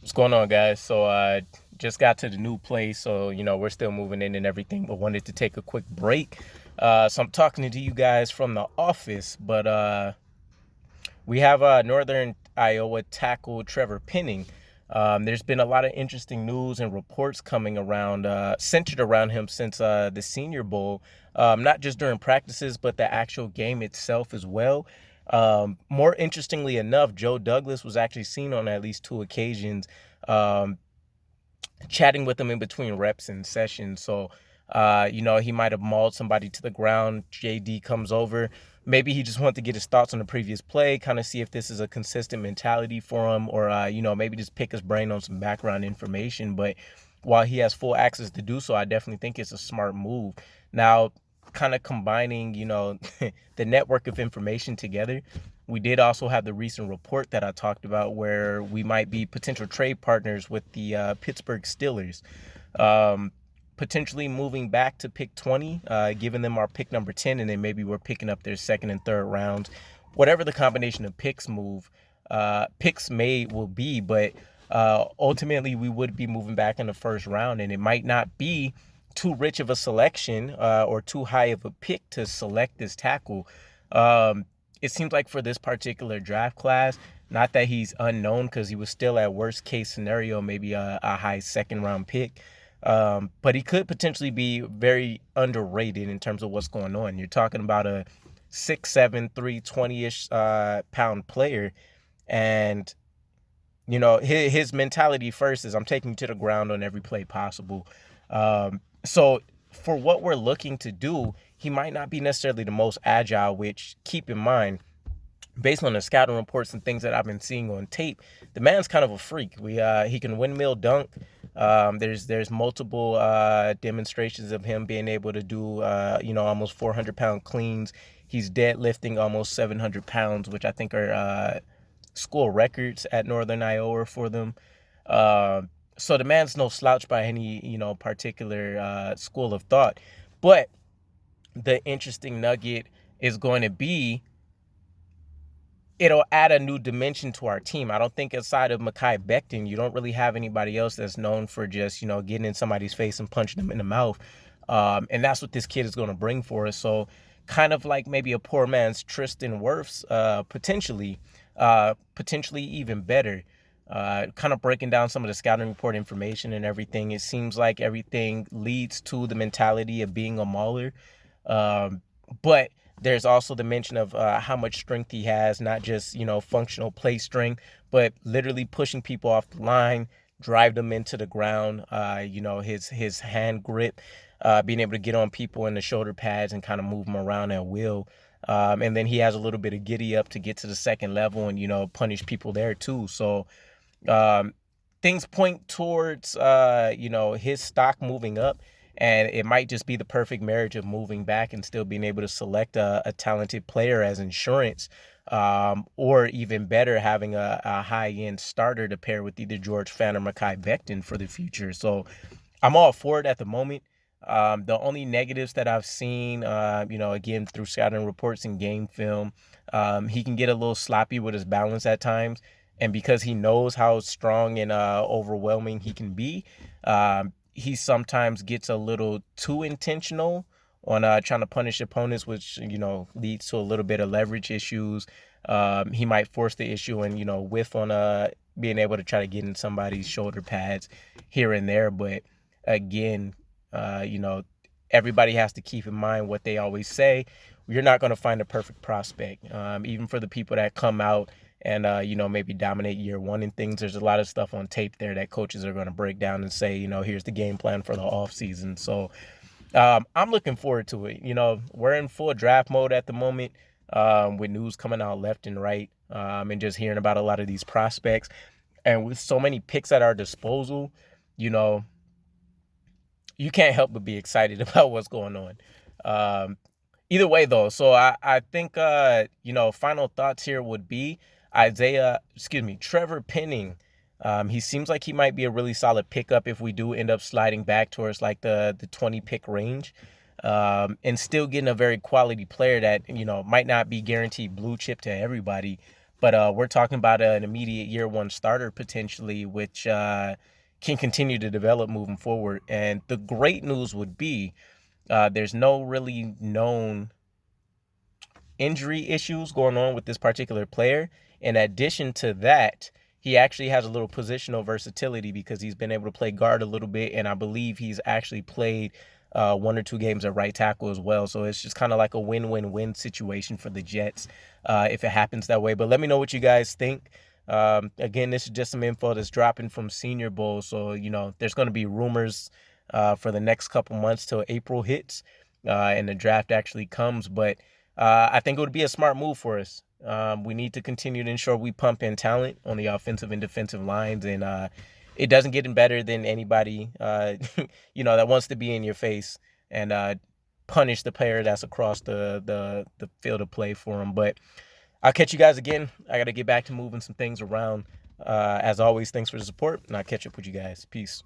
What's going on, guys? Just got to the new place, so we're still moving in and everything, but wanted to take a quick break. So I'm talking to you guys from the office, but we have Northern Iowa tackle Trevor Penning. There's been a lot of interesting news and reports coming around, centered around him since the Senior Bowl, not just during practices, but the actual game itself as well. More interestingly enough, Joe Douglas was actually seen on at least two occasions um, chatting with him in between reps and sessions. He might have mauled somebody to the ground. JD comes over. Maybe he just wanted to get his thoughts on the previous play, kind of see if this is a consistent mentality for him, or maybe just pick his brain on some background information. But while he has full access to do so, I definitely think it's a smart move. Now, kind of combining, the network of information together. We did also have the recent report that I talked about where we might be potential trade partners with the Pittsburgh Steelers. Um, Potentially moving back to pick 20, giving them our pick number 10, and then maybe we're picking up their second and third rounds. Whatever the combination of picks made will be, but ultimately we would be moving back in the first round, and it might not be too rich of a selection or too high of a pick to select this tackle. Um, it seems like for this particular draft class, not that he's unknown because he was still at worst case scenario, maybe a high second round pick. But he could potentially be very underrated in terms of what's going on. You're talking about a 6'7", 320-ish pound player. And, his mentality first is I'm taking you to the ground on every play possible. So for what we're looking to do, he might not be necessarily the most agile, which keep in mind, based on the scouting reports and things that I've been seeing on tape, the man's kind of a freak. He can windmill dunk. There's multiple demonstrations of him being able to do almost 400-pound cleans. He's deadlifting almost 700 pounds, which I think are school records at Northern Iowa for them. So the man's no slouch by any particular school of thought. But the interesting nugget is going to be it'll add a new dimension to our team. I don't think aside of Mekhi Becton, you don't really have anybody else that's known for just, getting in somebody's face and punching them in the mouth. And that's what this kid is going to bring for us. So kind of like maybe a poor man's Tristan Wirfs, potentially even better. Kind of breaking down some of the scouting report information and everything. It seems like everything leads to the mentality of being a mauler. But there's also the mention of how much strength he has, not just, functional play strength, but literally pushing people off the line, drive them into the ground, his hand grip, being able to get on people in the shoulder pads and kind of move them around at will. And then he has a little bit of giddy up to get to the second level and, punish people there too. So um, things point towards, his stock moving up. And it might just be the perfect marriage of moving back and still being able to select a talented player as insurance, or even better, having a high-end starter to pair with either George Fant or Mekhi Becton for the future. So I'm all for it at the moment. The only negatives that I've seen, again, through scouting reports and game film, he can get a little sloppy with his balance at times. And because he knows how strong and overwhelming he can be, he sometimes gets a little too intentional on trying to punish opponents, which, leads to a little bit of leverage issues. He might force the issue and, whiff on being able to try to get in somebody's shoulder pads here and there. But again, everybody has to keep in mind what they always say. You're not going to find a perfect prospect. Even for the people that come out and, maybe dominate year one and things, there's a lot of stuff on tape there that coaches are going to break down and say, here's the game plan for the offseason. So I'm looking forward to it. We're in full draft mode at the moment, with news coming out left and right, and just hearing about a lot of these prospects. And with so many picks at our disposal, you know, you can't help but be excited about what's going on. Um, Either way, though, so I think, final thoughts here would be Trevor Penning. He seems like he might be a really solid pickup if we do end up sliding back towards like the 20 pick range, and still getting a very quality player that, might not be guaranteed blue chip to everybody, But we're talking about an immediate year one starter potentially, which can continue to develop moving forward. And the great news would be there's no really known injury issues going on with this particular player. In addition to that, he actually has a little positional versatility because he's been able to play guard a little bit, and I believe he's actually played 1 or 2 games at right tackle as well. So it's just kind of like a win-win-win situation for the Jets if it happens that way. But let me know what you guys think. Again, this is just some info that's dropping from Senior Bowl. So, there's going to be rumors for the next couple months till April hits and the draft actually comes. But I think it would be a smart move for us. We need to continue to ensure we pump in talent on the offensive and defensive lines, and it doesn't get better than anybody, that wants to be in your face and punish the player that's across the field of play for them. But I'll catch you guys again. I got to get back to moving some things around. As always, thanks for the support, and I'll catch up with you guys. Peace.